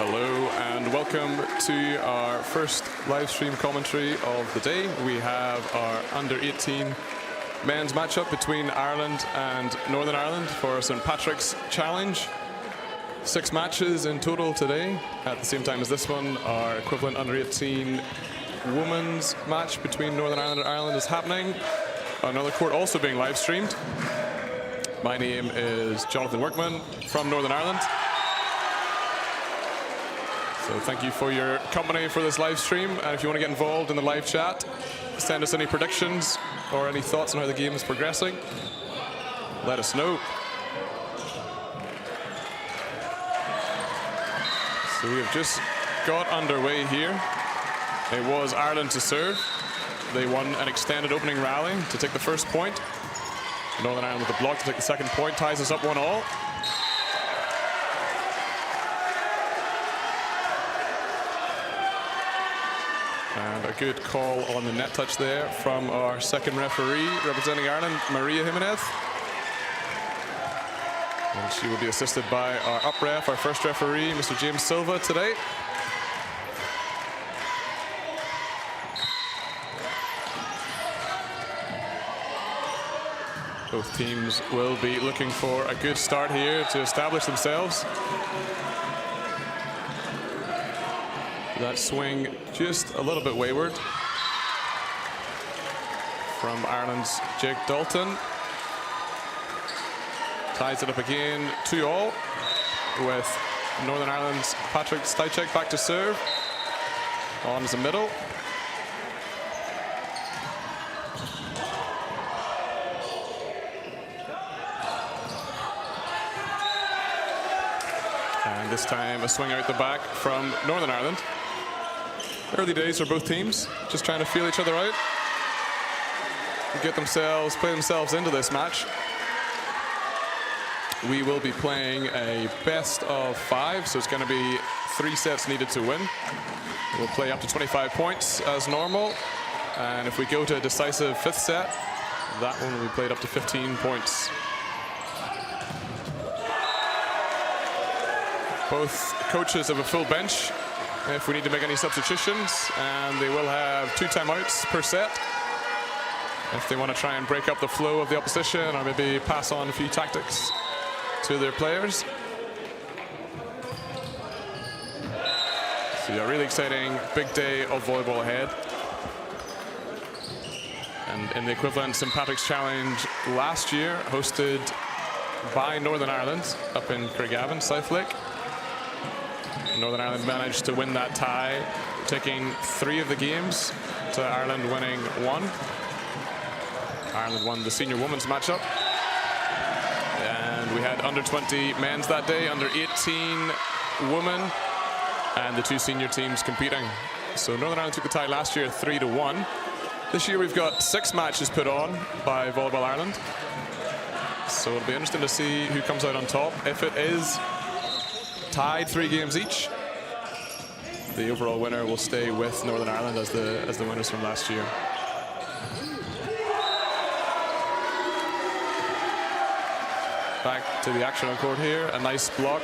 Hello and welcome to our first live stream commentary of the day. We have our under-18 men's matchup between Ireland and Northern Ireland for St. Patrick's Challenge. 6 matches in total today. At the same time as this one, our equivalent under-18 women's match between Northern Ireland and Ireland is happening. Another court also being live streamed. My name is Jonathan Workman from Northern Ireland. So thank you for your company for this live stream, and if you want to get involved in the live chat, send us any predictions or any thoughts on how the game is progressing, let us know. So we have just got underway here. It was Ireland to serve. They won an extended opening rally to take the first point. Northern Ireland with the block to take the second point, ties us up 1-all. And a good call on the net touch there from our second referee representing Ireland, Maria Jimenez. And she will be assisted by our up ref, our first referee, Mr. James Silva today. Both teams will be looking for a good start here to establish themselves. That swing just a little bit wayward from Ireland's Jake Dalton. Ties it up again, 2-all, with Northern Ireland's Patrick Stajcek back to serve. On as the middle. And this time a swing out the back from Northern Ireland. Early days for both teams, just trying to feel each other out, play themselves into this match. We will be playing a best of 5, so it's going to be 3 sets needed to win. We'll play up to 25 points as normal, and if we go to a decisive 5th set, that one will be played up to 15 points. Both coaches have a full bench if we need to make any substitutions, and they will have 2 timeouts per set if they want to try and break up the flow of the opposition or maybe pass on a few tactics to their players. So a really exciting big day of volleyball ahead. And in the equivalent St. Patrick's Challenge last year, hosted by Northern Ireland up in Craigavon, South Lake. Northern Ireland managed to win that tie, taking 3 of the games to Ireland winning 1. Ireland won the senior women's matchup. And we had under-20 men's that day, under-18 women, and the 2 senior teams competing. So Northern Ireland took the tie last year 3-1. This year we've got 6 matches put on by Volleyball Ireland. So it'll be interesting to see who comes out on top. If it is tied 3 games each, the overall winner will stay with Northern Ireland as the winners from last year. Back to the action on court here. A nice block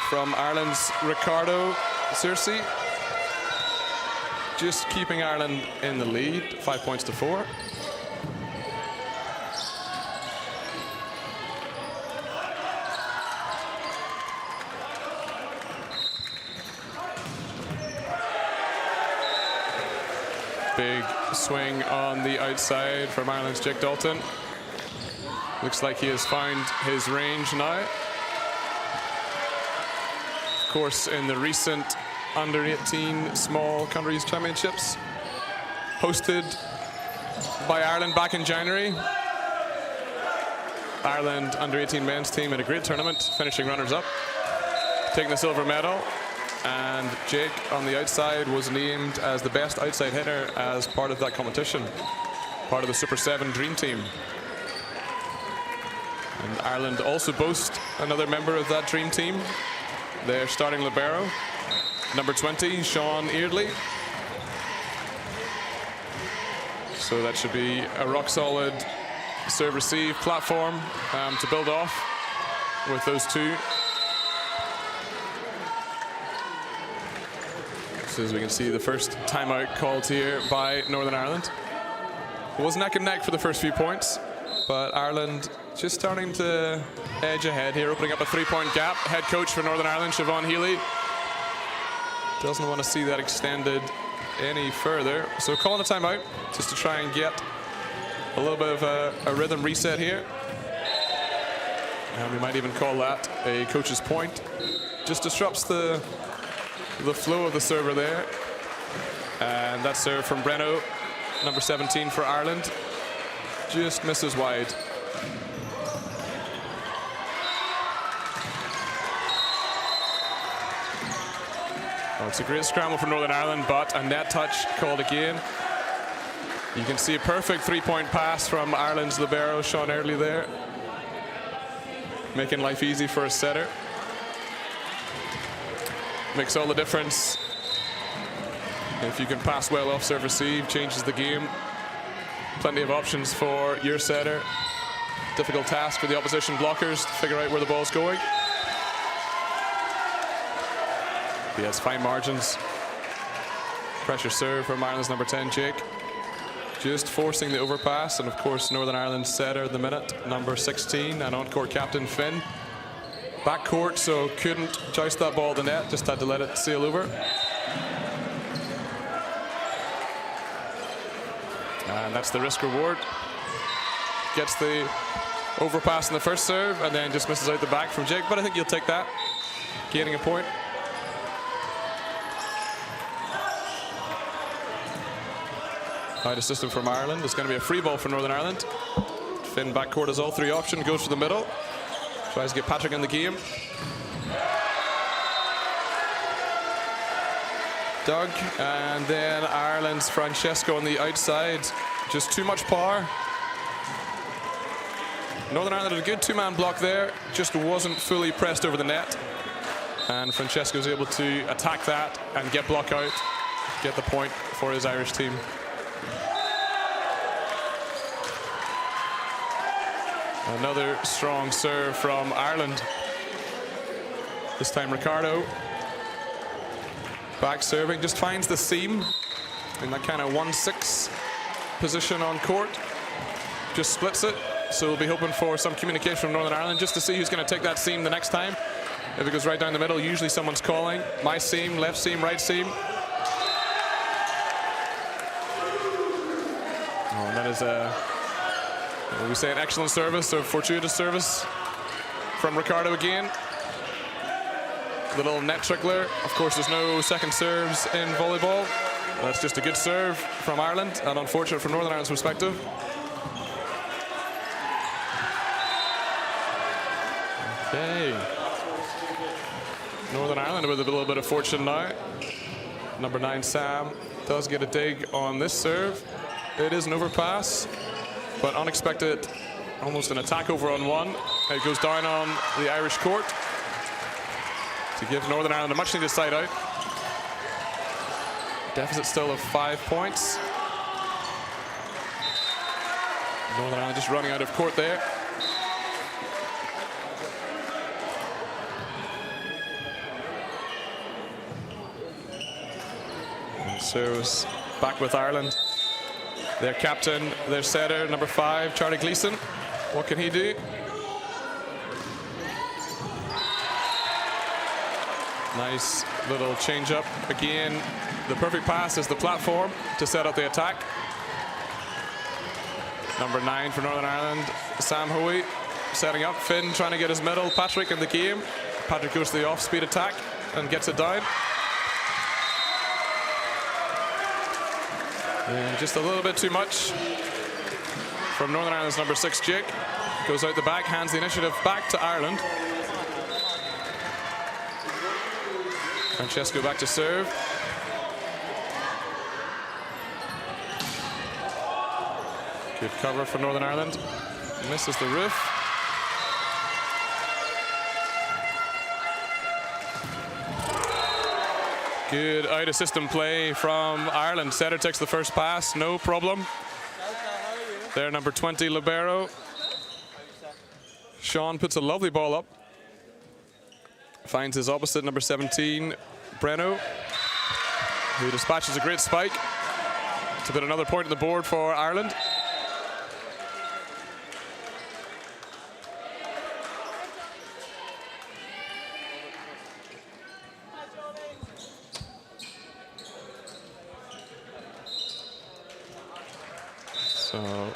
from Ireland's Ricardo Searcy. Just keeping Ireland in the lead, 5 points to 4. Big swing on the outside from Ireland's Jake Dalton. Looks like he has found his range now. Of course, in the recent under-18 small countries championships, hosted by Ireland back in January. Ireland under-18 men's team in a great tournament, finishing runners-up, taking the silver medal. And Jake on the outside was named as the best outside hitter as part of that competition, part of the Super 7 Dream Team. And Ireland also boast another member of that Dream Team, their starting libero, number 20, Sean Eardley. So that should be a rock-solid serve-receive platform to build off with those two. So as we can see, the first timeout called here by Northern Ireland. It was neck and neck for the first few points, but Ireland just starting to edge ahead here, opening up a three-point gap. Head coach for Northern Ireland, Siobhan Healy, doesn't want to see that extended any further. So calling a timeout just to try and get a little bit of a rhythm reset here. And we might even call that a coach's point. Just disrupts the flow of the server there. And that serve from Breno, number 17 for Ireland, just misses wide. Oh, it's a great scramble for Northern Ireland, but a net touch called again. You can see a perfect three-point pass from Ireland's libero, Sean Eardley there, making life easy for a setter. Makes all the difference. If you can pass well off serve receive, changes the game. Plenty of options for your setter. Difficult task for the opposition blockers to figure out where the ball's going. He has fine margins. Pressure serve from Ireland's number 10, Jake. Just forcing the overpass, and of course Northern Ireland's setter at the minute, number 16, and on-court captain Finn. Backcourt, so couldn't joust that ball to the net, just had to let it sail over. And that's the risk reward. Gets the overpass in the first serve, and then just misses out the back from Jake, but I think you'll take that, gaining a point. Out of system from Ireland. It's going to be a free ball for Northern Ireland. Finn backcourt has all three options, goes for the middle. Tries to get Patrick in the game. Doug, and then Ireland's Francesco on the outside. Just too much power. Northern Ireland had a good two-man block there, just wasn't fully pressed over the net. And Francesco's able to attack that and get block out, get the point for his Irish team. Another strong serve from Ireland. This time Ricardo. Back serving, just finds the seam in that kind of 1-6 position on court. Just splits it. So we'll be hoping for some communication from Northern Ireland just to see who's going to take that seam the next time. If it goes right down the middle, usually someone's calling. My seam, left seam, right seam. Oh, and that is we say an excellent service, or fortuitous service from Ricardo again. Little net trickler. Of course, there's no second serves in volleyball. That's just a good serve from Ireland, and unfortunate from Northern Ireland's perspective. Okay. Northern Ireland with a little bit of fortune now. Number 9, Sam, does get a dig on this serve. It is an overpass, but unexpected, almost an attack over on one. It goes down on the Irish court to give Northern Ireland a much needed side out. Deficit still of 5 points. Northern Ireland just running out of court there. And serves back with Ireland. Their captain, their setter, number 5, Charlie Gleeson. What can he do? Nice little change up again The perfect pass is the platform to set up the attack. Number 9 for Northern Ireland, Sam Hoey, setting up. Finn trying to get his middle. Patrick in the game. Patrick goes to the off-speed attack and gets it down. And just a little bit too much from Northern Ireland's number 6, Jake. Goes out the back, hands the initiative back to Ireland. Francesco back to serve. Good cover for Northern Ireland. Misses the roof. Good out-of-system play from Ireland. Setter takes the first pass, no problem. There, number 20, libero. Sean puts a lovely ball up. Finds his opposite, number 17, Breno, who dispatches a great spike to put another point on the board for Ireland. So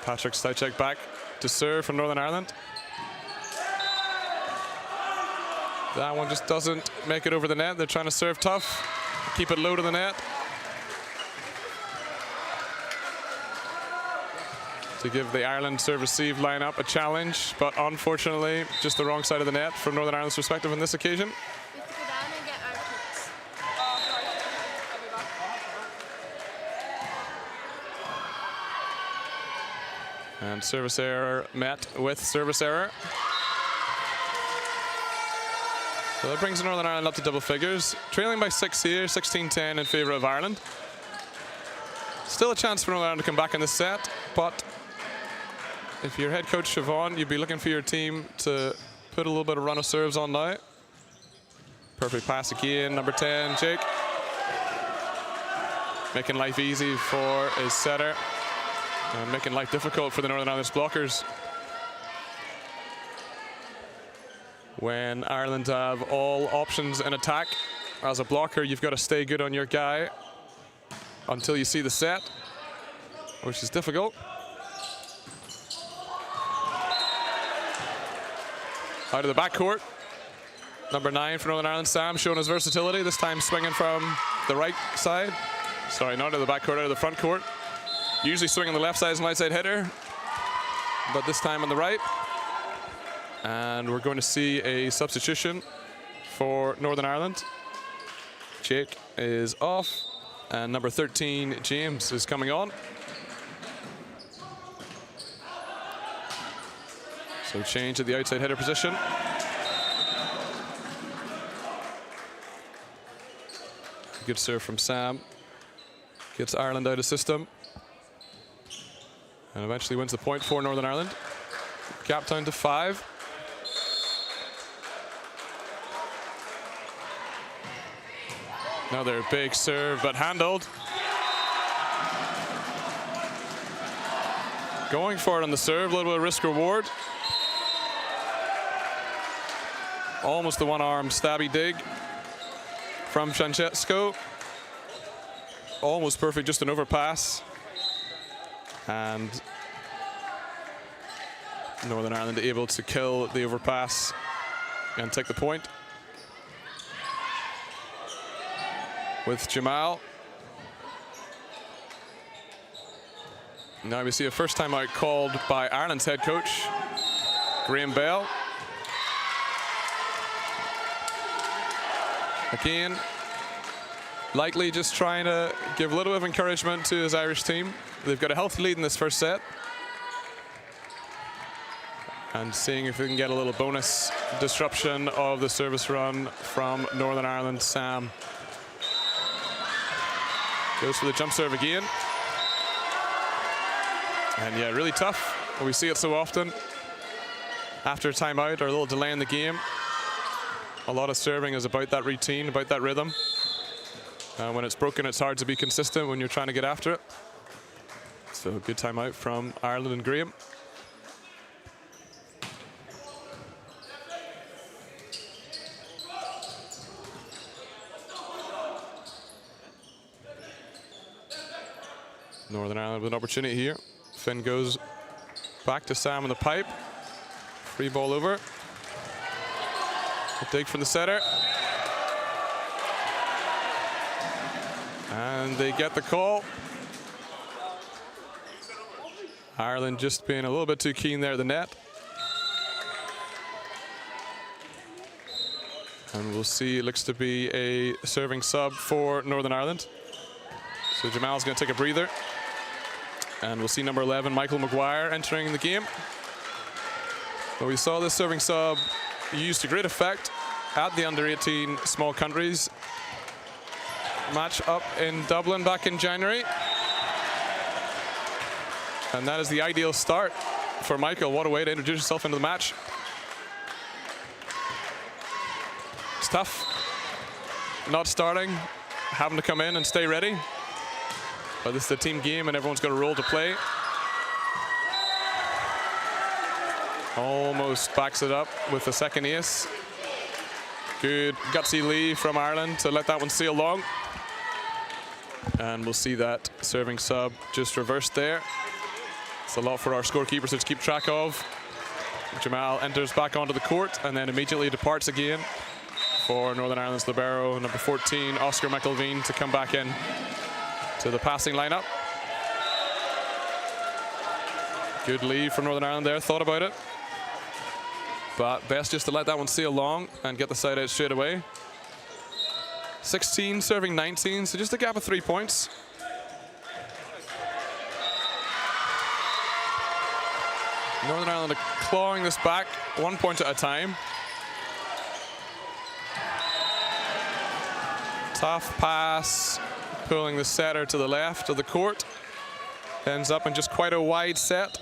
Patrick Steichek back to serve for Northern Ireland. That one just doesn't make it over the net. They're trying to serve tough, keep it low to the net. To give the Ireland serve-receive lineup a challenge, but unfortunately, just the wrong side of the net from Northern Ireland's perspective on this occasion. We have to go down and get our kicks. And service error met with service error. So that brings Northern Ireland up to double figures. Trailing by 6 here, 16-10 in favour of Ireland. Still a chance for Northern Ireland to come back in this set, but if you're head coach Siobhan, you'd be looking for your team to put a little bit of run of serves on now. Perfect pass again, number 10, Jake. Making life easy for his setter and making life difficult for the Northern Ireland blockers. When Ireland have all options in attack, as a blocker, you've got to stay good on your guy until you see the set, which is difficult. Out of the backcourt, number 9 for Northern Ireland, Sam, showing his versatility, this time swinging from the right side. Sorry, not out of the backcourt, out of the front court. Usually swinging the left side as an outside hitter, but this time on the right. And we're going to see a substitution for Northern Ireland. Jake is off, and number 13, James, is coming on. So change at the outside hitter position. Good serve from Sam. Gets Ireland out of system. And eventually wins the point for Northern Ireland. Gap down to 5. Another big serve, but handled. Going for it on the serve, a little bit of risk reward. Almost the one-arm stabby dig from Francesco. Almost perfect, just an overpass. And Northern Ireland able to kill the overpass and take the point. With Jamal. Now we see a first time out called by Ireland's head coach, Graham Bell. Again, likely just trying to give a little bit of encouragement to his Irish team. They've got a healthy lead in this first set. And seeing if we can get a little bonus disruption of the service run from Northern Ireland, Sam. Goes for the jump serve again. And yeah, really tough. We see it so often. After a timeout or a little delay in the game, a lot of serving is about that routine, about that rhythm. When it's broken, it's hard to be consistent when you're trying to get after it. So good timeout from Ireland and Graham. Northern Ireland with an opportunity here. Finn goes back to Sam on the pipe. Free ball over. A dig from the setter. And they get the call. Ireland just being a little bit too keen there at the net. And we'll see, it looks to be a serving sub for Northern Ireland. So Jamal's going to take a breather. And we'll see number 11, Michael Maguire, entering the game. But we saw this serving sub used to great effect at the under-18 small countries match up in Dublin back in January. And that is the ideal start for Michael. What a way to introduce yourself into the match. It's tough not starting, having to come in and stay ready. But this is a team game and everyone's got a role to play. Almost backs it up with the second ace. Good gutsy lead from Ireland to let that one sail long. And we'll see that serving sub just reversed there. It's a lot for our scorekeepers to keep track of. Jamal enters back onto the court and then immediately departs again for Northern Ireland's libero, number 14, Oscar McElveen, to come back in to the passing lineup. Good lead from Northern Ireland there, thought about it. But best just to let that one sail long and get the side out straight away. 16 serving 19, so just a gap of 3 points. Northern Ireland are clawing this back 1 point at a time. Tough pass, pulling the setter to the left of the court. Ends up in just quite a wide set.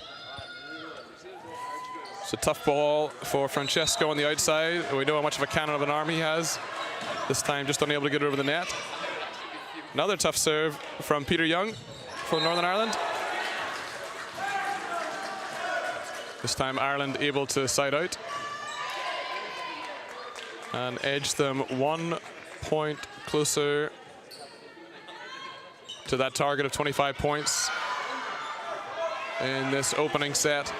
It's a tough ball for Francesco on the outside. We know how much of a cannon of an arm he has. This time just unable to get it over the net. Another tough serve from Peter Young for Northern Ireland. This time Ireland able to side out and edge them 1 point closer to that target of 25 points in this opening set.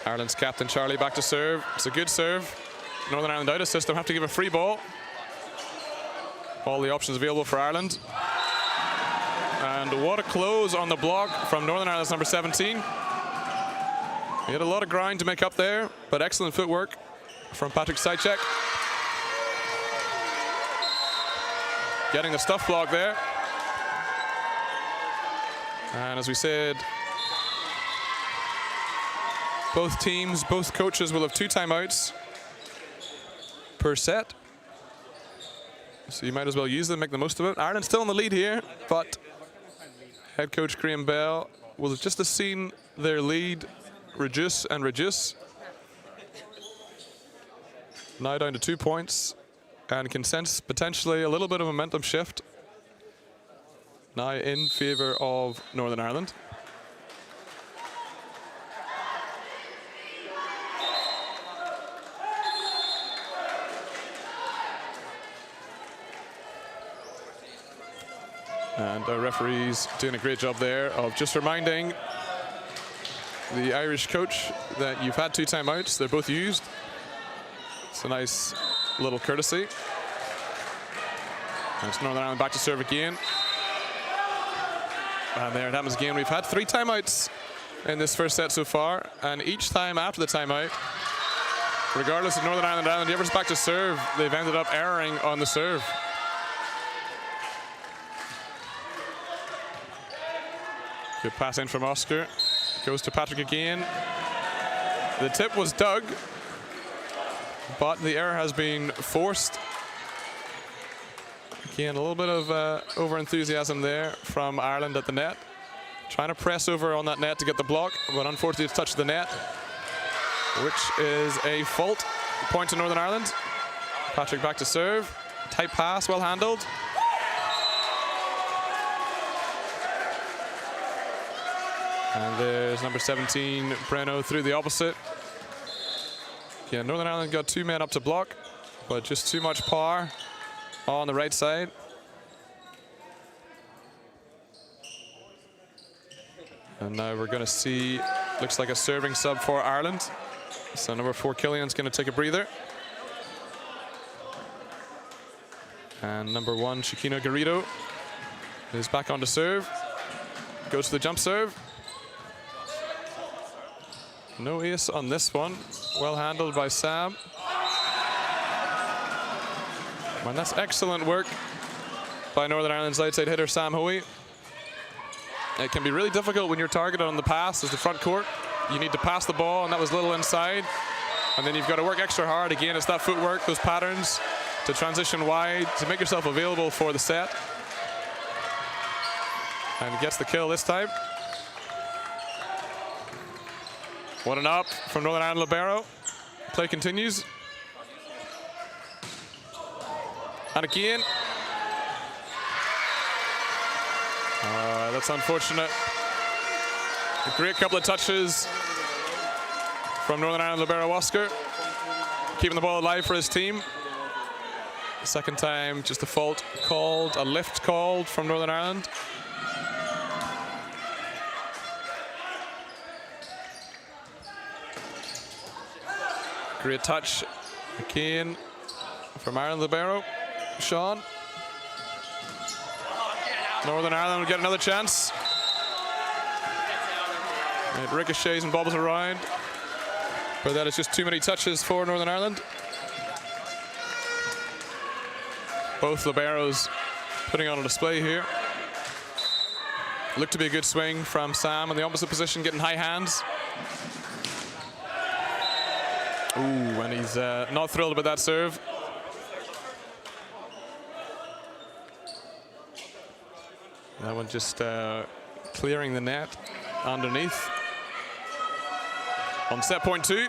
Ireland's captain Charlie back to serve. It's a good serve. Northern Ireland out of system, have to give a free ball. All the options available for Ireland. And what a close on the block from Northern Ireland's number 17. He had a lot of grind to make up there, but excellent footwork from Patrick Sajcek. Getting the stuff block there. And as we said, both teams, both coaches will have 2 timeouts per set. So you might as well use them, make the most of it. Ireland still in the lead here, but head coach Graham Bell will have just seen their lead reduce and reduce. Now down to 2 points, and can sense potentially a little bit of momentum shift now in favor of Northern Ireland. And our referees doing a great job there of just reminding the Irish coach that you've had 2 timeouts. They're both used. It's a nice little courtesy. And it's Northern Ireland back to serve again. And there it happens again. We've had 3 timeouts in this first set so far. And each time after the timeout, regardless of Northern Ireland and whoever's back to serve, they've ended up erring on the serve. Good pass in from Oscar. Goes to Patrick again. The tip was dug, but the error has been forced. Again, a little bit of over-enthusiasm there from Ireland at the net. Trying to press over on that net to get the block, but unfortunately it's touched the net, which is a fault. Point to Northern Ireland. Patrick back to serve. Tight pass, well handled. And there's number 17, Breno, through the opposite. Yeah, Northern Ireland got 2 men up to block, but just too much power on the right side. And now we're going to see, looks like a serving sub for Ireland. So number 4, Killian's going to take a breather. And number 1, Shakina Garrido, is back on to serve. Goes to the jump serve. No ace on this one. Well handled by Sam. And that's excellent work by Northern Ireland's outside hitter, Sam Hoey. It can be really difficult when you're targeted on the pass as the front court. You need to pass the ball, and that was little inside. And then you've got to work extra hard. Again, it's that footwork, those patterns, to transition wide, to make yourself available for the set. And gets the kill this time. 1-up from Northern Ireland libero. Play continues. And again. That's unfortunate. A great couple of touches from Northern Ireland libero Oscar. Keeping the ball alive for his team. Second time, just a fault called, a lift called from Northern Ireland. Great touch again from Ireland libero, Sean. Northern Ireland will get another chance. It ricochets and bobbles around, but that is just too many touches for Northern Ireland. Both liberos putting on a display here. Looked to be a good swing from Sam in the opposite position, getting high hands. Ooh, and he's not thrilled about that serve. That one just clearing the net underneath. On set point 2.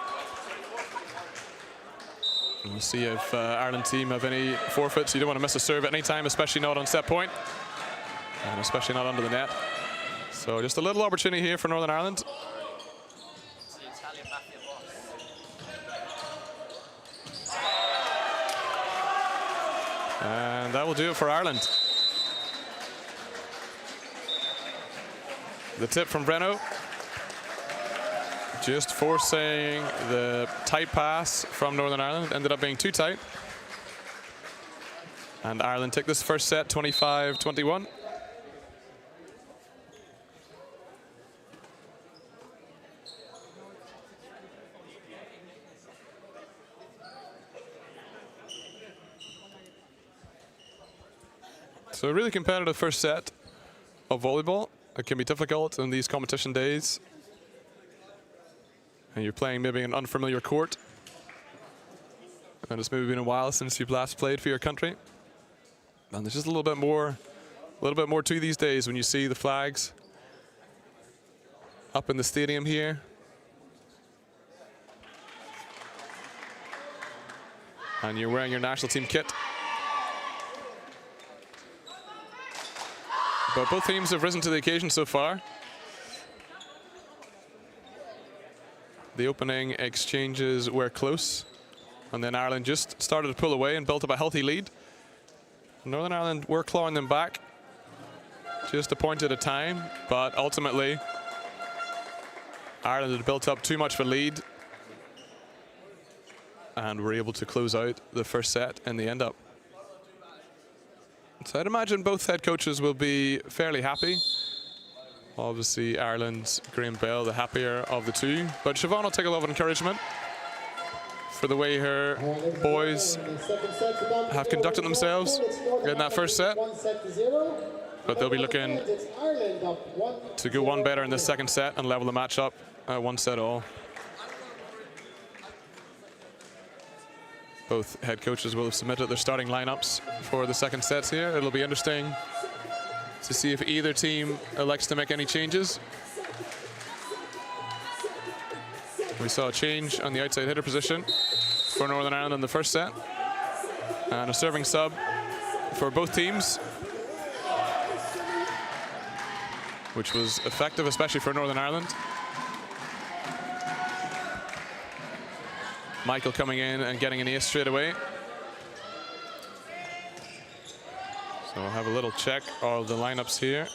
And we'll see if Ireland team have any forfeits. You don't want to miss a serve at any time, especially not on set point, and especially not under the net. So just a little opportunity here for Northern Ireland. And that will do it for Ireland. The tip from Breno, just forcing the tight pass from Northern Ireland. Ended up being too tight. And Ireland take this first set 25-21. So a really competitive first set of volleyball. It can be difficult in these competition days. And you're playing maybe an unfamiliar court. And it's maybe been a while since you've last played for your country. And there's just a little bit more to these days when you see the flags up in the stadium here. And you're wearing your national team kit. But both teams have risen to the occasion so far. The opening exchanges were close, and then Ireland just started to pull away and built up a healthy lead. Northern Ireland were clawing them back just a point at a time, but ultimately Ireland had built up too much of a lead and were able to close out the first set in the end up. So I'd imagine both head coaches will be fairly happy. Obviously, Ireland's Graham Bell, the happier of the two. But Siobhan will take a lot of encouragement for the way her boys have conducted themselves in that first set. But they'll be looking to go one better in the second set and level the match up at 1 set all. Both head coaches will have submitted their starting lineups for the second sets here. It'll be interesting to see if either team elects to make any changes. We saw a change on the outside hitter position for Northern Ireland in the first set. And a serving sub for both teams, which was effective, especially for Northern Ireland. Michael coming in and getting an ace straight away. So we'll have a little check of the lineups here.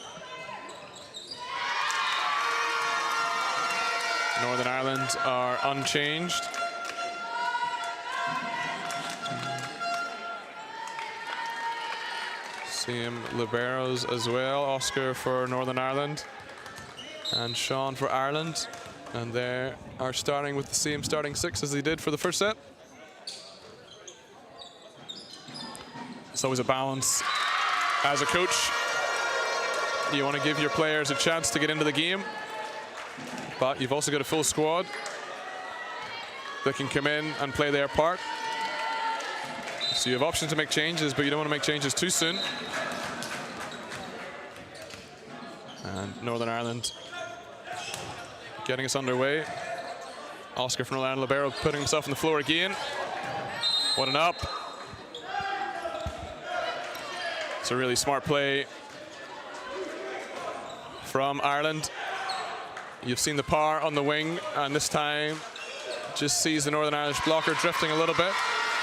Northern Ireland are unchanged. Same liberos as well. Oscar for Northern Ireland and Sean for Ireland. And they are starting with the same starting six as they did for the first set. It's always a balance. As a coach, you want to give your players a chance to get into the game, but you've also got a full squad that can come in and play their part. So you have options to make changes, but you don't want to make changes too soon. And Northern Ireland getting us underway. Oscar from Northern Ireland libero putting himself on the floor again. What an up. It's a really smart play from Ireland. You've seen the power on the wing, and this time just sees the Northern Irish blocker drifting a little bit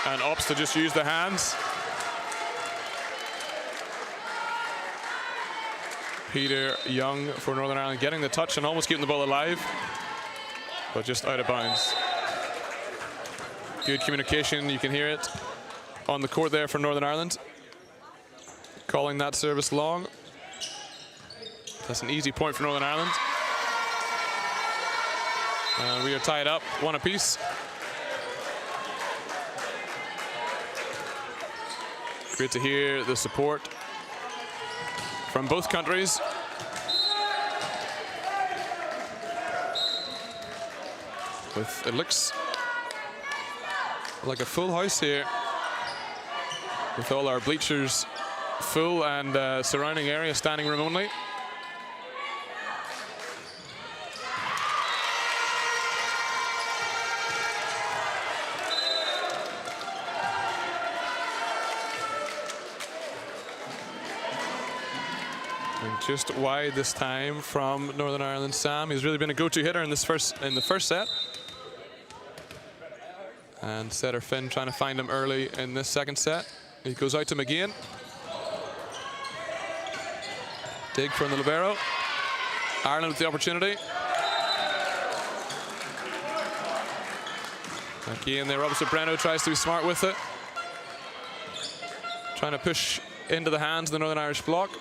and opts to just use the hands. Peter Young for Northern Ireland getting the touch and almost keeping the ball alive, but just out of bounds. Good communication, you can hear it on the court there for Northern Ireland. Calling that service long. That's an easy point for Northern Ireland. And we are tied up, one apiece. Great to hear the support from both countries. It looks like a full house here, with all our bleachers full and surrounding area standing room only. And just wide this time from Northern Ireland. Sam, he's really been a go-to hitter in the first set. And setter Finn trying to find him early in this second set. He goes out to him again. Dig from the libero. Ireland with the opportunity. Again, there Robert Breno tries to be smart with it. Trying to push into the hands of the Northern Irish block,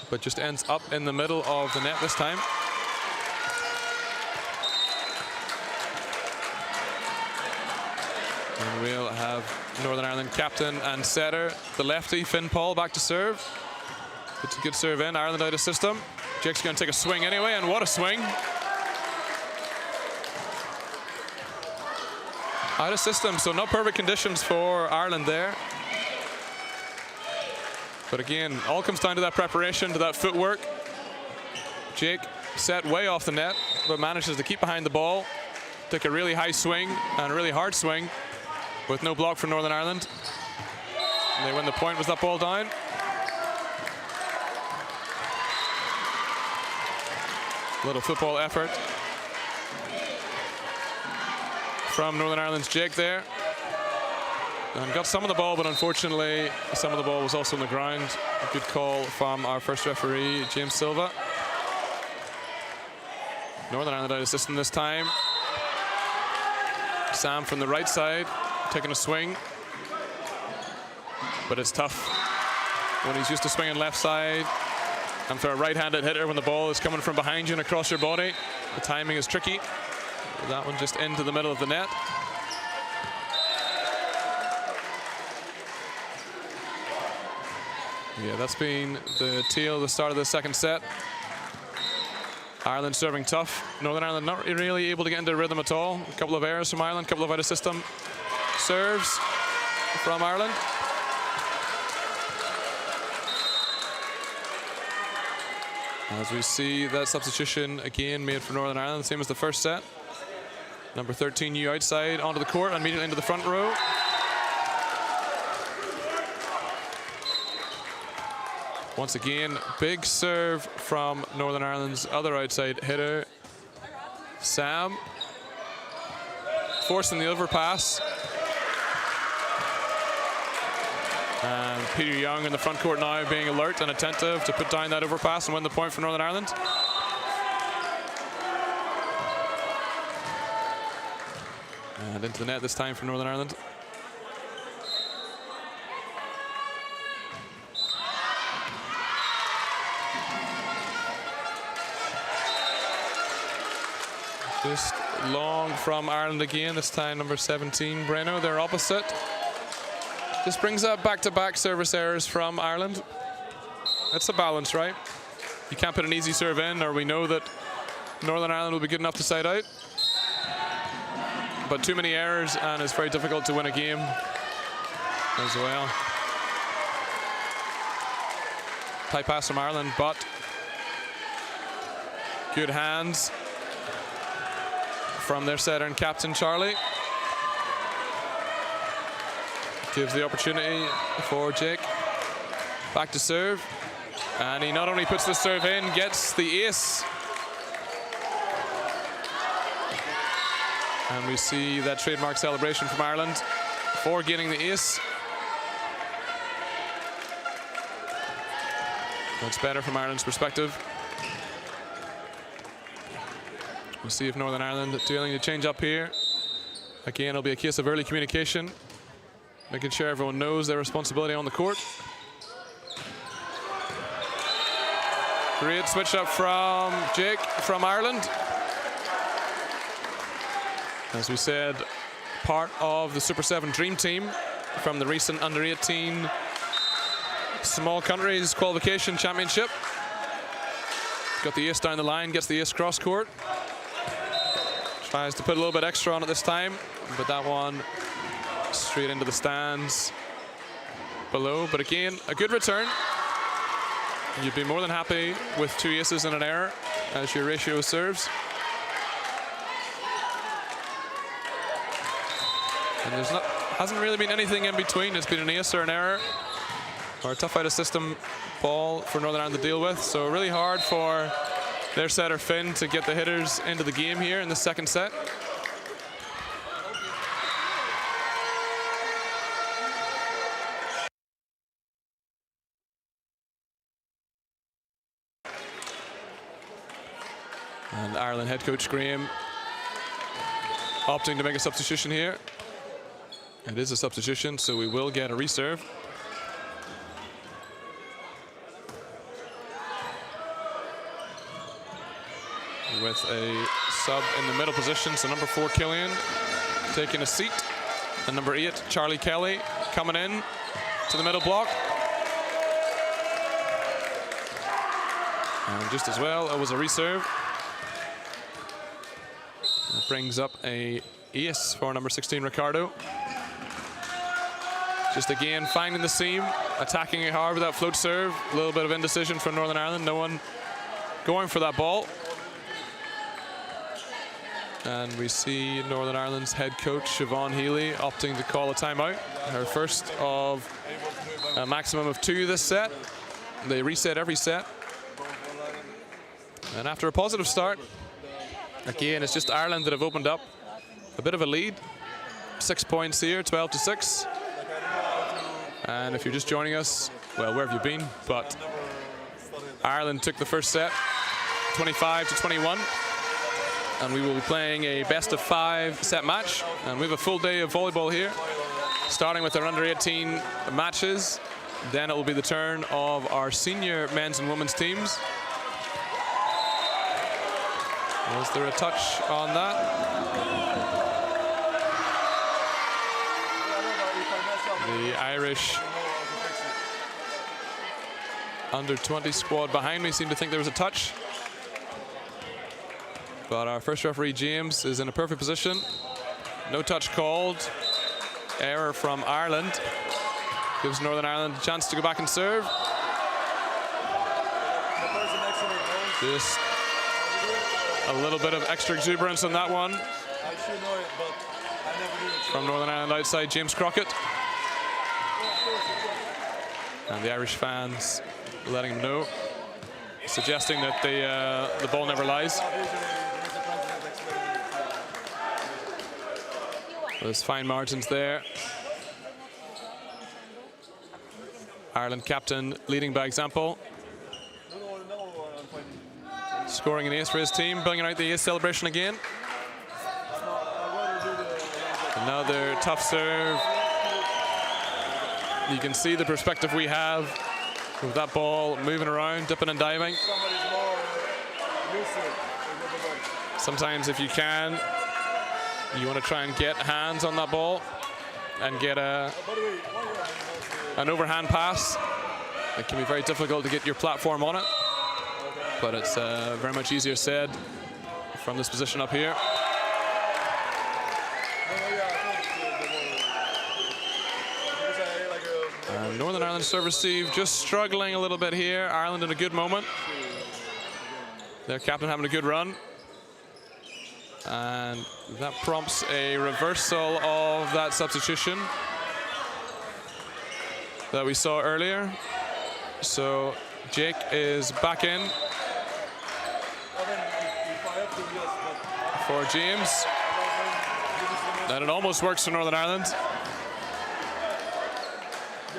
but just ends up in the middle of the net this time. And we'll have Northern Ireland captain and setter, the lefty, Finn Paul, back to serve. It's a good serve in, Ireland out of system. Jake's going to take a swing anyway, and what a swing. Out of system, so not perfect conditions for Ireland there. But again, all comes down to that preparation, to that footwork. Jake set way off the net, but manages to keep behind the ball. Took a really high swing and a really hard swing with no block from Northern Ireland. And they win the point. Was that ball down? Little football effort from Northern Ireland's Jake there. And got some of the ball, but unfortunately, some of the ball was also on the ground. A good call from our first referee, James Silva. Northern Ireland out of system this time. Sam from the right side, taking a swing. But it's tough when he's used to swinging left side. And for a right-handed hitter, when the ball is coming from behind you and across your body, the timing is tricky. That one just into the middle of the net. Yeah, that's been the tail of the start of the second set. Ireland serving tough. Northern Ireland not really able to get into rhythm at all. A couple of errors from Ireland, a couple of out of system serves from Ireland. As we see that substitution again made for Northern Ireland, same as the first set. Number 13, U outside onto the court, immediately into the front row. Once again, big serve from Northern Ireland's other outside hitter, Sam. forcing the overpass. And Peter Young in the front court now being alert and attentive to put down that overpass and win the point for Northern Ireland. And into the net this time for Northern Ireland. Just long from Ireland again, this time number 17, Breno, their opposite. This brings up back-to-back service errors from Ireland. That's a balance, right? You can't put an easy serve in, or we know that Northern Ireland will be good enough to side out. But too many errors, and it's very difficult to win a game as well. Tight pass from Ireland, but good hands from their setter and captain, Charlie. Gives the opportunity for Jake. Back to serve. And he not only puts the serve in, gets the ace. And we see that trademark celebration from Ireland for getting the ace. That's better from Ireland's perspective. We'll see if Northern Ireland do anything to change up here. Again, it'll be a case of early communication, making sure everyone knows their responsibility on the court. Great switch up from Jake from Ireland. As we said, part of the Super 7 Dream Team from the recent Under-18 Small Countries Qualification Championship. Got the ace down the line, gets the ace cross court. Tries to put a little bit extra on it this time, but that one straight into the stands below. But again, a good return. You'd be more than happy with 2 aces and an error as your ratio of serves. And hasn't really been anything in between. It's been an ace or an error, or a tough out of system ball for Northern Ireland to deal with. So really hard for their setter Finn to get the hitters into the game here in the second set. And Ireland head coach Graham opting to make a substitution here. It is a substitution, so we will get a reserve. With a sub in the middle position, so number 4 Killian taking a seat, and number 8 Charlie Kelly coming in to the middle block. And just as well, it was a reserve. That brings up a ace for number 16 Ricardo. Just again finding the seam, attacking it hard with that float serve. A little bit of indecision from Northern Ireland, no one going for that ball. And we see Northern Ireland's head coach, Siobhan Healy, opting to call a timeout. Her first of a maximum of 2 this set. They reset every set. And after a positive start, again, it's just Ireland that have opened up a bit of a lead. 6 points here, 12-6. And if you're just joining us, well, where have you been? But Ireland took the first set, 25-21. And we will be playing a best-of-5 set match. And we have a full day of volleyball here, starting with our under-18 matches. Then it will be the turn of our senior men's and women's teams. Was there a touch on that? The Irish under-20 squad behind me seem to think there was a touch. But our first referee, James, is in a perfect position. No touch called. Error from Ireland. Gives Northern Ireland a chance to go back and serve. Just a little bit of extra exuberance on that one. From Northern Ireland outside, James Crockett. And the Irish fans letting him know, suggesting that the ball never lies. Those fine margins there. Ireland captain leading by example. Scoring an ace for his team, bringing out the ace celebration again. Another tough serve. You can see the perspective we have with that ball moving around, dipping and diving. Sometimes if you can, you want to try and get hands on that ball and get an overhand pass. It can be very difficult to get your platform on it, but it's very much easier said from this position up here. And Northern Ireland serve receive just struggling a little bit here. Ireland in a good moment. Their captain having a good run. And that prompts a reversal of that substitution that we saw earlier. So Jake is back in for James. And it almost works for Northern Ireland.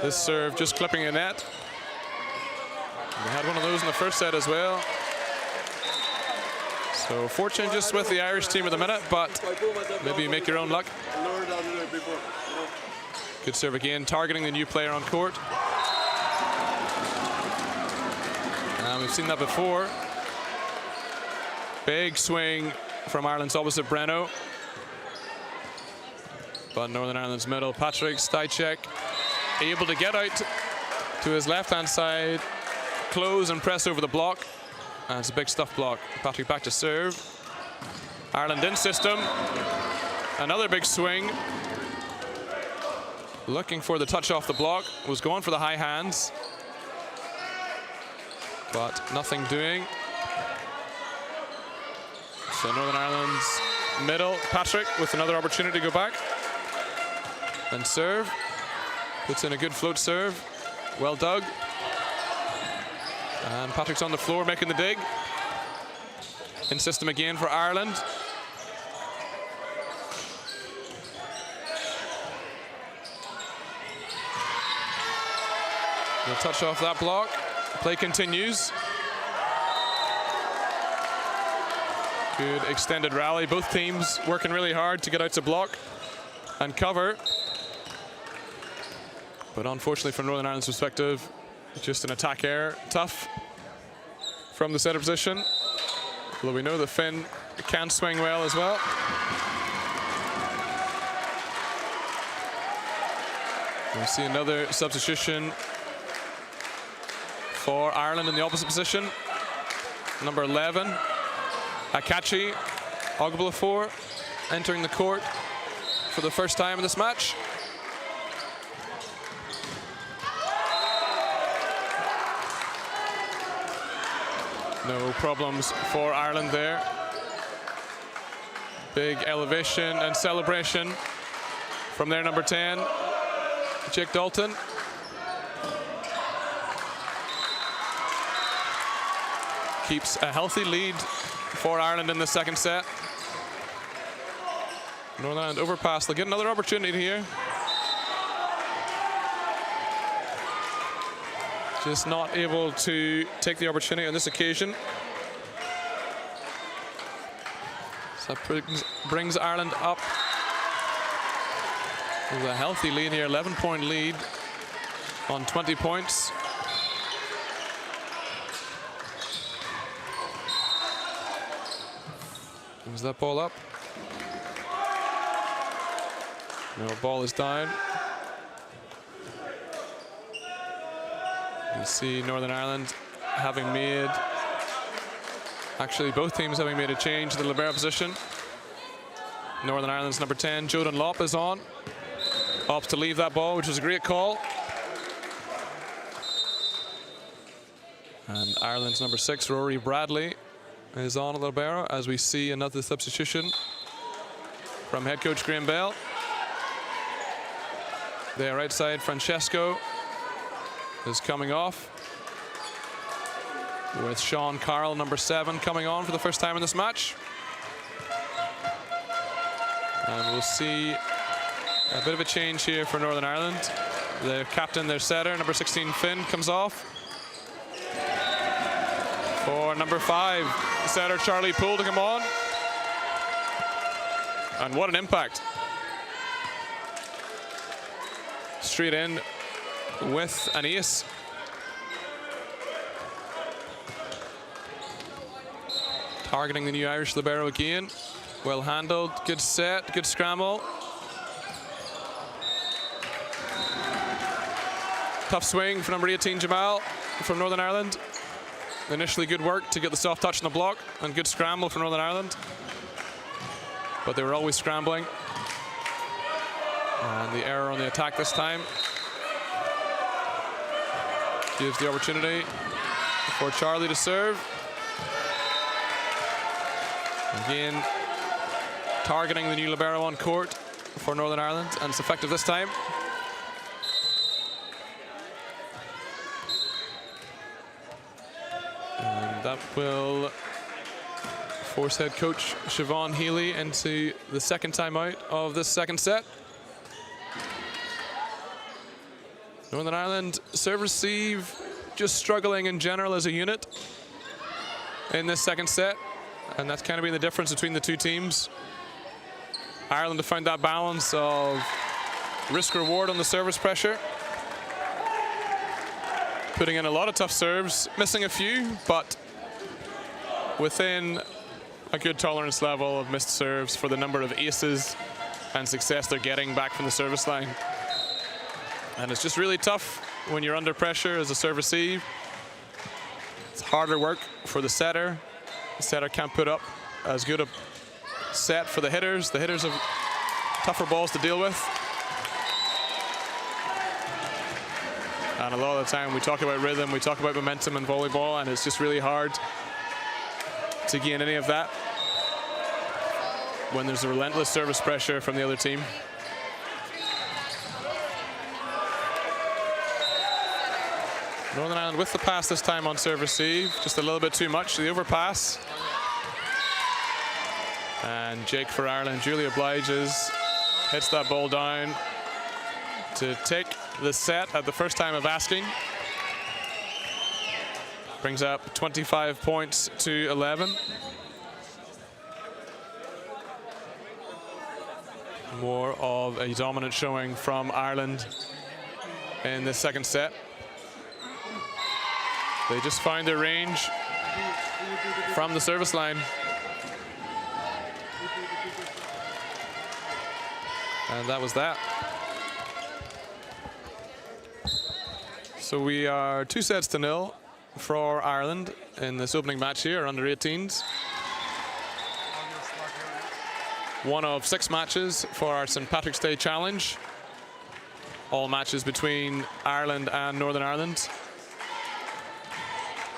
This serve just clipping a net. We had one of those in the first set as well. So fortune just with the Irish team at the minute, but maybe you make your own luck. Good serve again, targeting the new player on court. And we've seen that before. Big swing from Ireland's opposite Breno. But Northern Ireland's middle, Patrick Stajcek, able to get out to his left-hand side, close and press over the block. And it's a big stuff block. Patrick back to serve. Ireland in system. Another big swing. Looking for the touch off the block. Was going for the high hands. But nothing doing. So Northern Ireland's middle. Patrick with another opportunity to go back. And serve. Puts in a good float serve. Well dug. And Patrick's on the floor making the dig. In system again for Ireland. They'll touch off that block. Play continues. Good extended rally. Both teams working really hard to get out to block and cover. But unfortunately from Northern Ireland's perspective, just an attack error. Tough from the center position. Although we know that Finn can swing well as well. We see another substitution for Ireland in the opposite position. Number 11, Akachi Ogbuafor, entering the court for the first time in this match. No problems for Ireland there. Big elevation and celebration from their number 10, Jake Dalton. Keeps a healthy lead for Ireland in the second set. Northern Ireland overpass. They'll get another opportunity here. Just not able to take the opportunity on this occasion. So that brings Ireland up with a healthy lead here, 11-point lead on 20 points. Was that ball up? No, ball is down. You see Northern Ireland having made, actually both teams having made a change to the libero position. Northern Ireland's number 10, Jodan Lopp, is on. Opts to leave that ball, which was a great call. And Ireland's number 6, Rory Bradley, is on a libero as we see another substitution from head coach Graham Bell. There outside, Francesco is coming off, with Sean Carroll, number 7, coming on for the first time in this match. And we'll see A bit of a change here for Northern Ireland. Their captain, their setter, number 16 Finn, comes off. For number 5, setter Charlie Poole to come on. And what an impact. Straight in with an ace. Targeting the new Irish libero again. Well handled, good set, good scramble. Tough swing for number 18 Jamal from Northern Ireland. Initially good work to get the soft touch on the block, and good scramble for Northern Ireland. But they were always scrambling. And the error on the attack this time gives the opportunity for Charlie to serve. Again, targeting the new libero on court for Northern Ireland, and it's effective this time. And that will force head coach Siobhan Healy into the second timeout of this second set. Northern Ireland serve receive just struggling in general as a unit in this second set, and that's kind of been the difference between the two teams. Ireland have found that balance of risk reward on the service pressure, putting in a lot of tough serves, missing a few, but within a good tolerance level of missed serves for the number of aces and success they're getting back from the service line. And it's just really tough when you're under pressure as a serve receive. It's harder work for the setter. The setter can't put up as good a set for the hitters. The hitters have tougher balls to deal with. And a lot of the time we talk about rhythm, we talk about momentum in volleyball, and it's just really hard to gain any of that when there's a relentless service pressure from the other team. Northern Ireland with the pass this time on serve receive, just a little bit too much, the overpass. And Jake for Ireland duly obliges, hits that ball down to take the set at the first time of asking. Brings up 25 points to 11. More of a dominant showing from Ireland in this second set. They just found their range from the service line. And that was that. So we are 2-0 for Ireland in this opening match here, under 18s. One of 6 matches for our St. Patrick's Day Challenge. All matches between Ireland and Northern Ireland.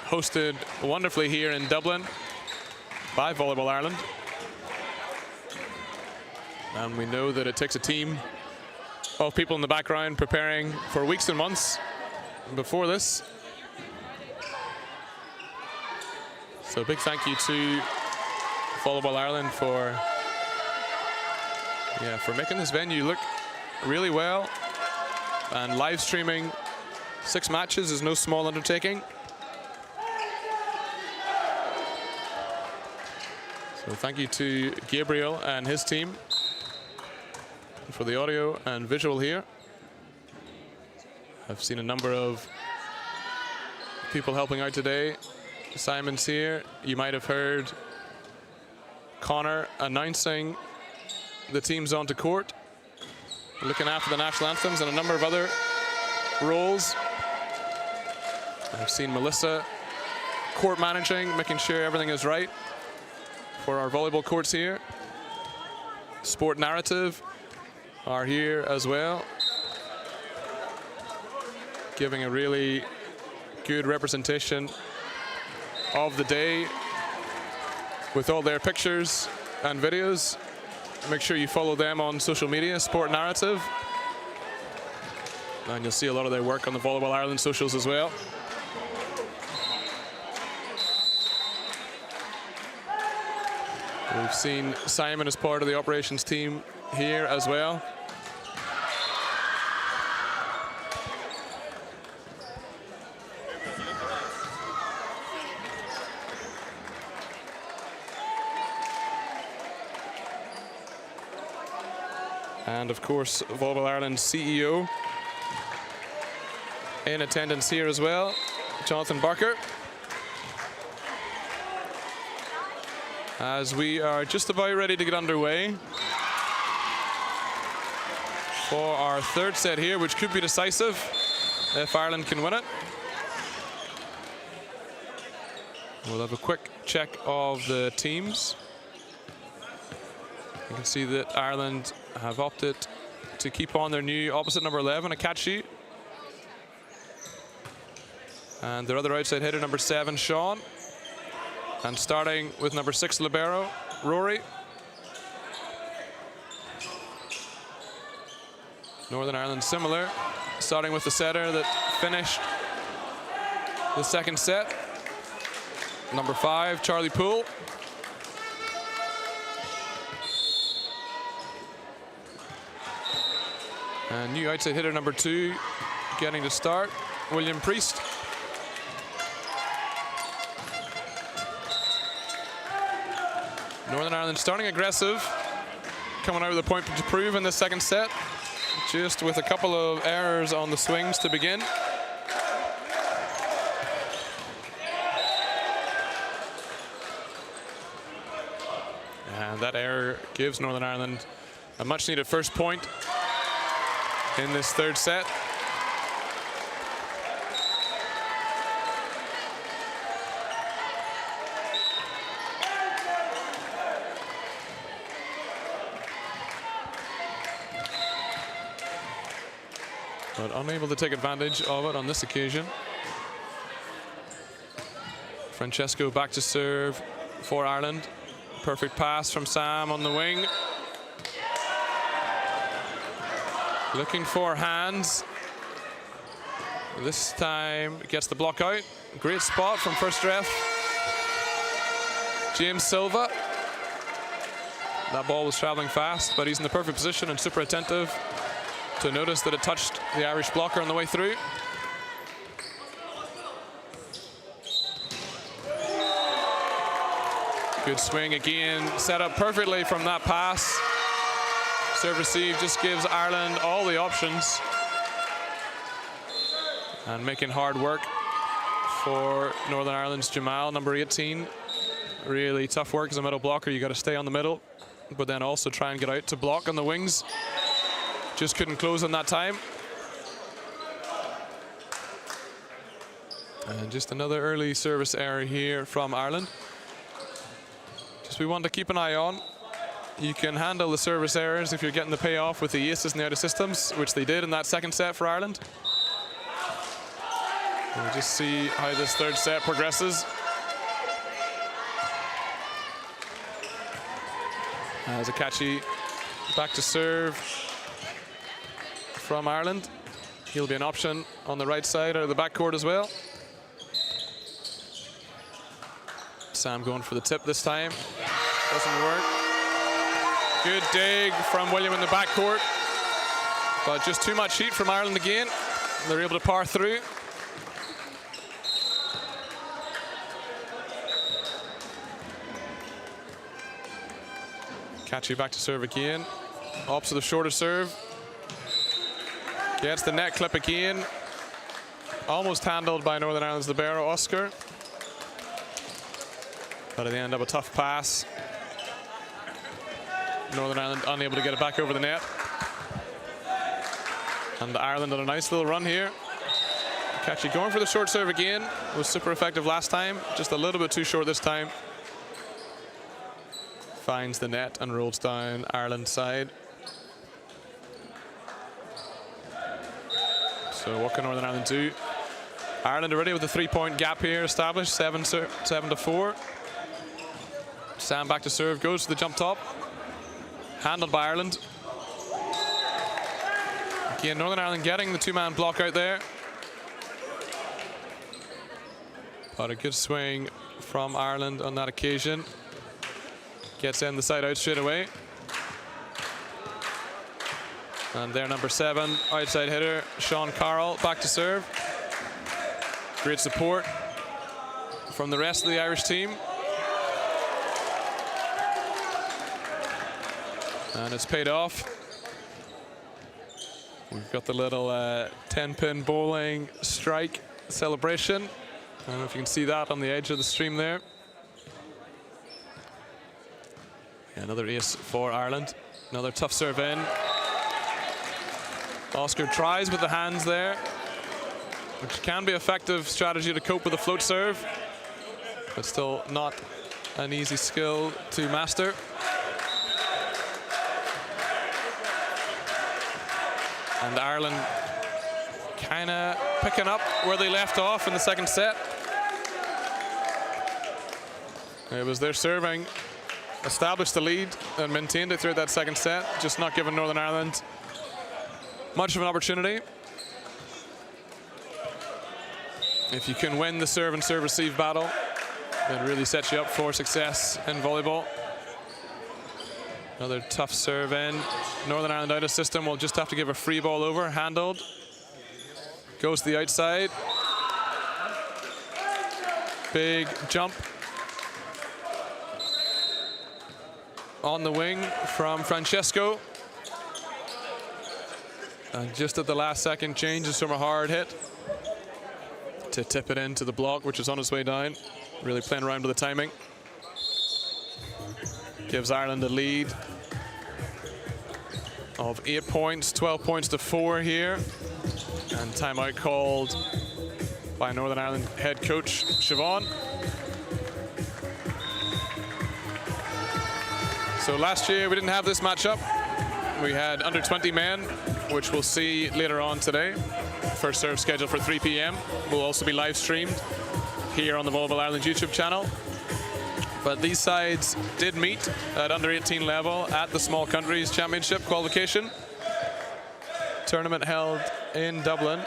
Hosted wonderfully here in Dublin by Volleyball Ireland. And we know that it takes a team of people in the background preparing for weeks and months before this. So a big thank you to Volleyball Ireland for making this venue look really well. And live streaming 6 matches is no small undertaking. So thank you to Gabriel and his team for the audio and visual here. I've seen a number of people helping out today. Simon's here. You might have heard Connor announcing the teams onto court, looking after the national anthems and a number of other roles. I've seen Melissa court managing, making sure everything is right for our volleyball courts here. Sport Narrative are here as well, giving a really good representation of the day with all their pictures and videos. Make sure you follow them on social media, Sport Narrative. And you'll see a lot of their work on the Volleyball Ireland socials as well. We've seen Simon as part of the operations team here as well. And of course, Volleyball Ireland CEO in attendance here as well, Jonathan Barker. As we are just about ready to get underway for our third set here, which could be decisive if Ireland can win it. We'll have a quick check of the teams. You can see that Ireland have opted to keep on their new opposite number 11, Akachi. And their other outside hitter, number 7, Sean. And starting with number 6, libero, Rory. Northern Ireland similar, starting with the setter that finished the second set, number 5, Charlie Poole. And new outside hitter number 2 getting to start, William Priest. Northern Ireland starting aggressive, coming out with a point to prove in the second set, just with a couple of errors on the swings to begin. And that error gives Northern Ireland a much needed first point in this third set. But unable to take advantage of it on this occasion. Francesco back to serve for Ireland. Perfect pass from Sam on the wing. Looking for hands. This time gets the block out. Great spot from first ref James Silva. That ball was traveling fast, but he's in the perfect position and super attentive to notice that it touched the Irish blocker on the way through. Good swing again, set up perfectly from that pass. Serve receive just gives Ireland all the options and making hard work for Northern Ireland's Jamal, number 18. Really tough work as a middle blocker. You got to stay on the middle, but then also try and get out to block on the wings. Just couldn't close on that time. And just another early service error here from Ireland. Just we want to keep an eye on. You can handle the service errors if you're getting the payoff with the aces and the out of systems, which they did in that second set for Ireland. We'll just see how this third set progresses. As Akachi back to serve from Ireland. He'll be an option on the right side out of the backcourt as well. Sam going for the tip this time. Doesn't work. Good dig from William in the backcourt. But just too much heat from Ireland again. They're able to power through. Akachi back to serve again. Opposite of shorter serve. Gets the net clip again. Almost handled by Northern Ireland's libero, Oscar. But at the end of a tough pass. Northern Ireland unable to get it back over the net. And Ireland on a nice little run here. Akachi going for the short serve again. Was super effective last time. Just a little bit too short this time. Finds the net and rolls down Ireland's side. So what can Northern Ireland do? Ireland already with a 3-point gap here established, 7-4. Sam back to serve, goes to the jump top. Handled by Ireland. Again, Northern Ireland getting the 2-man block out there. But a good swing from Ireland on that occasion. Gets in the side out straight away. And their number 7, outside hitter, Sean Carroll, back to serve. Great support from the rest of the Irish team. And it's paid off. We've got the little 10-pin bowling strike celebration. I don't know if you can see that on the edge of the stream there. Yeah, another ace for Ireland. Another tough serve in. Oscar tries with the hands there, which can be an effective strategy to cope with a float serve, but still not an easy skill to master. And Ireland kind of picking up where they left off in the second set. It was their serving established the lead and maintained it throughout that second set, just not giving Northern Ireland much of an opportunity. If you can win the serve and serve-receive battle, it really sets you up for success in volleyball. Another tough serve in. Northern Ireland out of system will just have to give a free ball over, handled. Goes to the outside. Big jump on the wing from Francesco. And just at the last second, changes from a hard hit to tip it into the block, which is on its way down. Really playing around with the timing. Gives Ireland a lead of 8 points, 12 points to 4 here. And timeout called by Northern Ireland head coach Siobhan. So last year we didn't have this matchup. We had under 20 men, which we'll see later on today. First serve scheduled for 3 p.m. will also be live streamed here on the Volleyball Ireland YouTube channel. But these sides did meet at under 18 level at the Small Countries Championship qualification. Tournament held in Dublin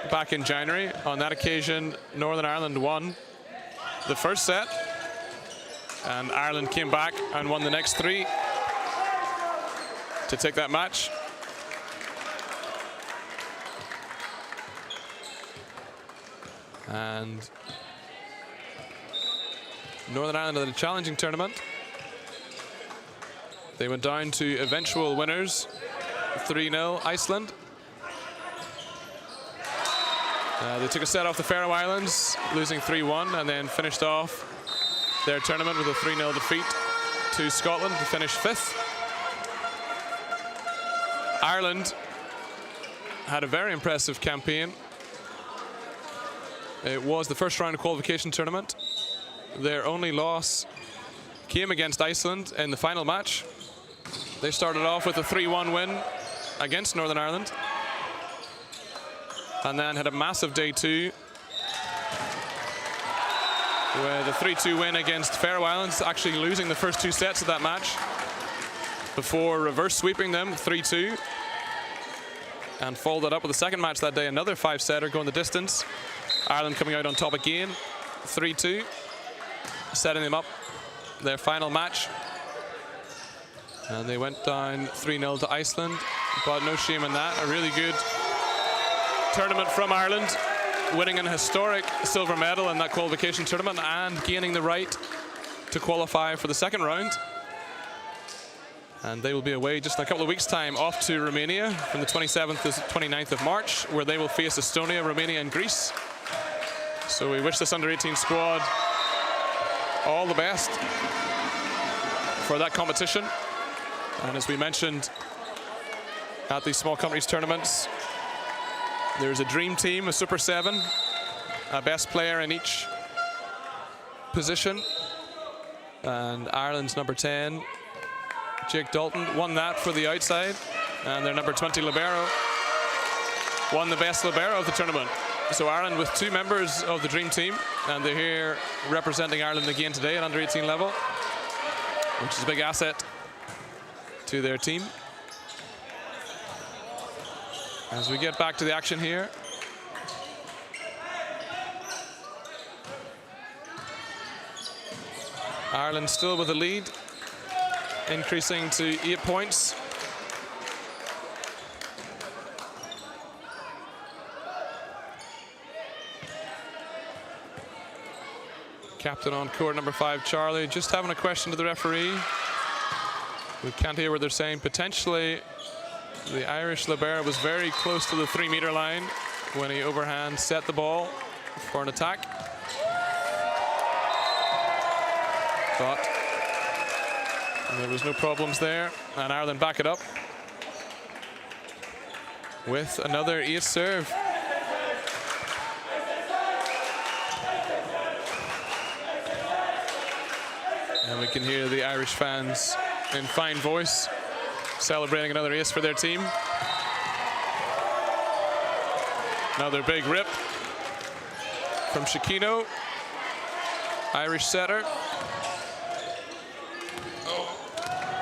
back in January. On that occasion, Northern Ireland won the first set, and Ireland came back and won the next 3 to take that match. And Northern Ireland had a challenging tournament. They went down to eventual winners, 3-0 Iceland. They took a set off the Faroe Islands, losing 3-1, and then finished off their tournament with a 3-0 defeat to Scotland to finish 5th. Ireland had a very impressive campaign. It was the first round of qualification tournament. Their only loss came against Iceland in the final match. They started off with a 3-1 win against Northern Ireland, and then had a massive day 2 with a 3-2 win against Faroe Islands, actually losing the first 2 sets of that match before reverse sweeping them 3-2, and followed it up with the second match that day, another 5-setter going the distance. Ireland coming out on top again, 3-2, setting them up their final match. And they went down 3-0 to Iceland, but no shame in that. A really good tournament from Ireland, winning an historic silver medal in that qualification tournament and gaining the right to qualify for the second round. And they will be away just in a couple of weeks' time, off to Romania from the 27th to 29th of March, where they will face Estonia, Romania, and Greece. So we wish this under-18 squad all the best for that competition. And as we mentioned at these Small Countries tournaments, there's a dream team, a Super 7, a best player in each position. And Ireland's number 10, Jake Dalton, won that for the outside. And their number 20 libero won the best libero of the tournament. So Ireland with 2 members of the dream team, and they're here representing Ireland again today at under 18 level, which is a big asset to their team. As we get back to the action here, Ireland still with the lead, increasing to 8 points. Captain on court, number 5, Charlie, just having a question to the referee. We can't hear what they're saying. Potentially The Irish libero was very close to the 3-meter line when he overhand set the ball for an attack. But there was no problems there, and Ireland back it up with another ace serve. And we can hear the Irish fans in fine voice celebrating another ace for their team. Another big rip from Shikino, Irish setter.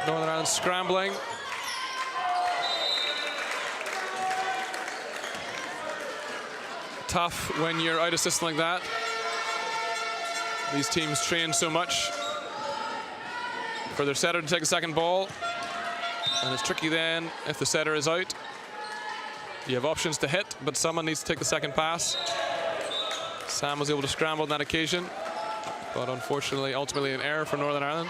Northern Ireland scrambling. Tough when you're out assisting like that. These teams train so much for their setter to take the second ball. And it's tricky then if the setter is out. You have options to hit, but someone needs to take the second pass. Sam was able to scramble on that occasion, but unfortunately, ultimately an error for Northern Ireland.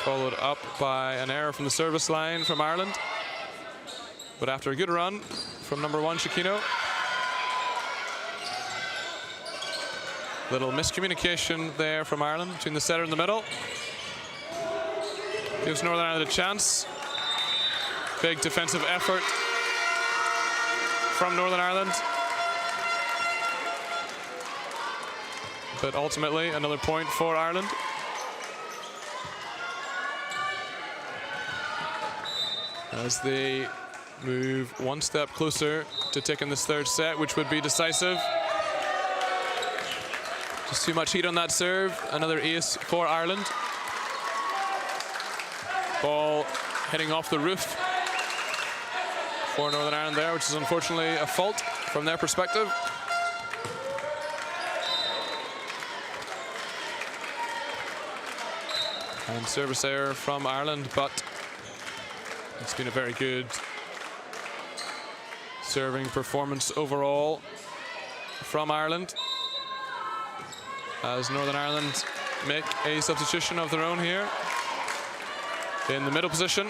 Followed up by an error from the service line from Ireland. But after a good run from number 1, Shikino. Little miscommunication there from Ireland between the setter and the middle. Gives Northern Ireland a chance. Big defensive effort from Northern Ireland. But ultimately, another point for Ireland. As they move one step closer to taking this third set, which would be decisive. Just too much heat on that serve. Another ace for Ireland. Ball hitting off the roof for Northern Ireland there, which is unfortunately a fault from their perspective. And service error from Ireland, but it's been a very good serving performance overall from Ireland, as Northern Ireland make a substitution of their own here. In the middle position,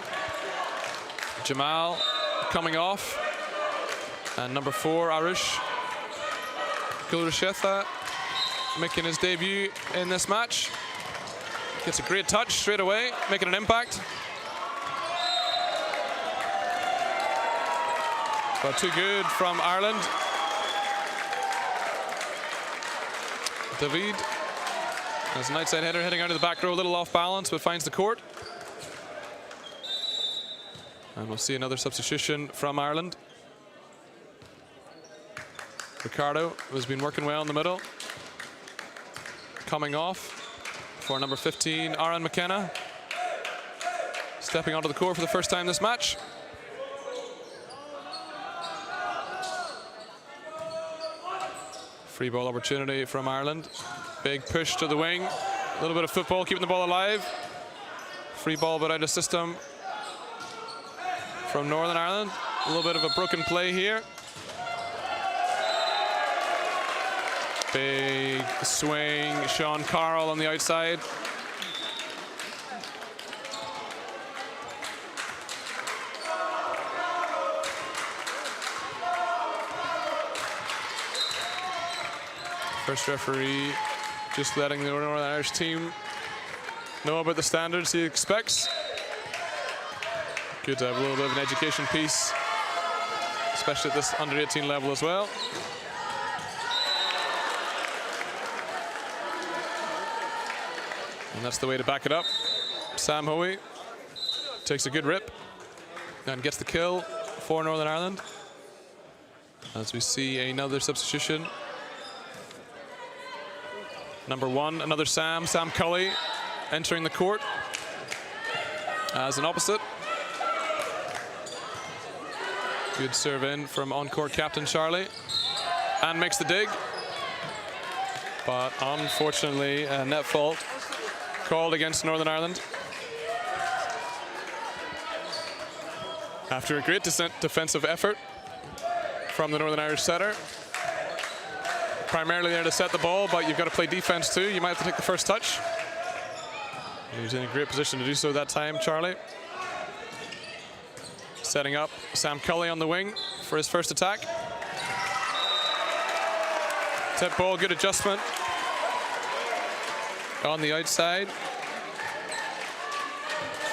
Jamal coming off, and number 4, Arush Gulrashetha, making his debut in this match. Gets a great touch straight away, making an impact. But too good from Ireland. David has an outside header heading out of the back row, a little off balance, but finds the court. And we'll see another substitution from Ireland. Ricardo has been working well in the middle. Coming off for number 15, Aaron McKenna. Stepping onto the court for the first time this match. Free ball opportunity from Ireland. Big push to the wing. A little bit of football, keeping the ball alive. Free ball, but out of system from Northern Ireland. A little bit of a broken play here. Big swing, Sean Carroll on the outside. First referee just letting the Northern Irish team know about the standards he expects. Good to have a little bit of an education piece, especially at this under 18 level as well. And that's the way to back it up. Sam Hoey takes a good rip and gets the kill for Northern Ireland. As we see another substitution. Number 1, another Sam Cully entering the court as an opposite. Good serve in from on-court captain Charlie, and makes the dig. But unfortunately, a net fault called against Northern Ireland. After a great defensive effort from the Northern Irish setter. Primarily there to set the ball, but you've got to play defense too. You might have to take the first touch. He was in a great position to do so that time, Charlie. Setting up Sam Cully on the wing for his first attack. Tip ball, good adjustment. On the outside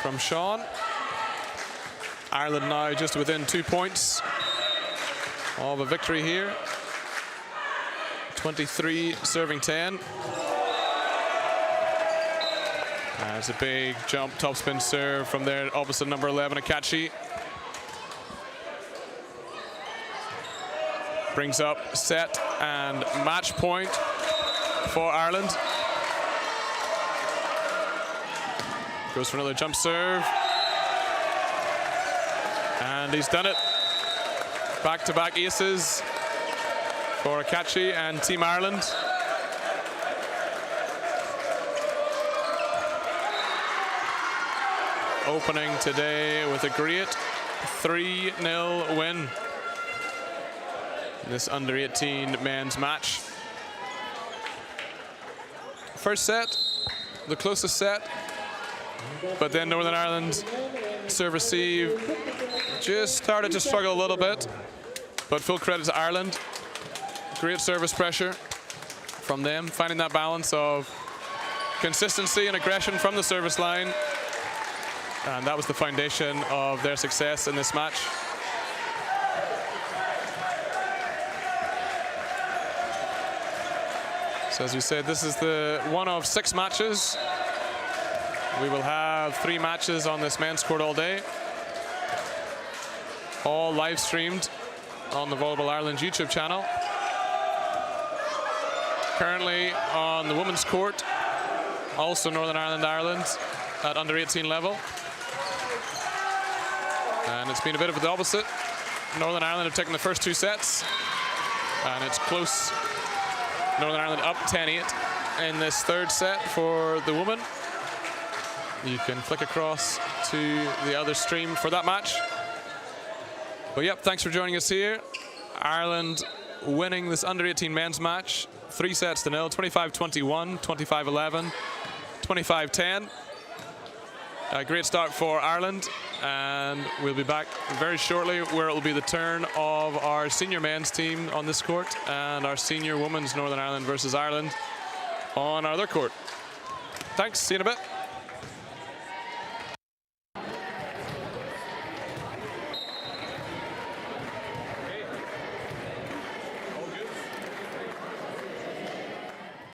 from Sean. Ireland now just within 2 points of a victory here. 23 serving 10. There's a big jump topspin serve from their opposite number 11, Akachi. Brings up set and match point for Ireland. Goes for another jump serve. And he's done it. Back-to-back aces for Akachi and Team Ireland. Opening today with a great 3-0 win in this under-18 men's match. First set, the closest set, but then Northern Ireland serve-receive just started to struggle a little bit, but full credit to Ireland. Great service pressure from them, finding that balance of consistency and aggression from the service line. And that was the foundation of their success in this match. So as we said, this is the one of 6 matches. We will have 3 matches on this men's court all day. All live streamed on the Volleyball Ireland YouTube channel. Currently on the women's court, also Northern Ireland, Ireland at under 18 level. And it's been a bit of the opposite. Northern Ireland have taken the first 2 sets, and it's close. Northern Ireland up 10-8 in this 3rd set for the women. You can flick across to the other stream for that match. But yep, thanks for joining us here. Ireland winning this under-18 men's match, 3 sets to 0, 25-21, 25-11, 25-10. A great start for Ireland, and we'll be back very shortly where it will be the turn of our senior men's team on this court and our senior women's Northern Ireland versus Ireland on our other court. Thanks, see you in a bit.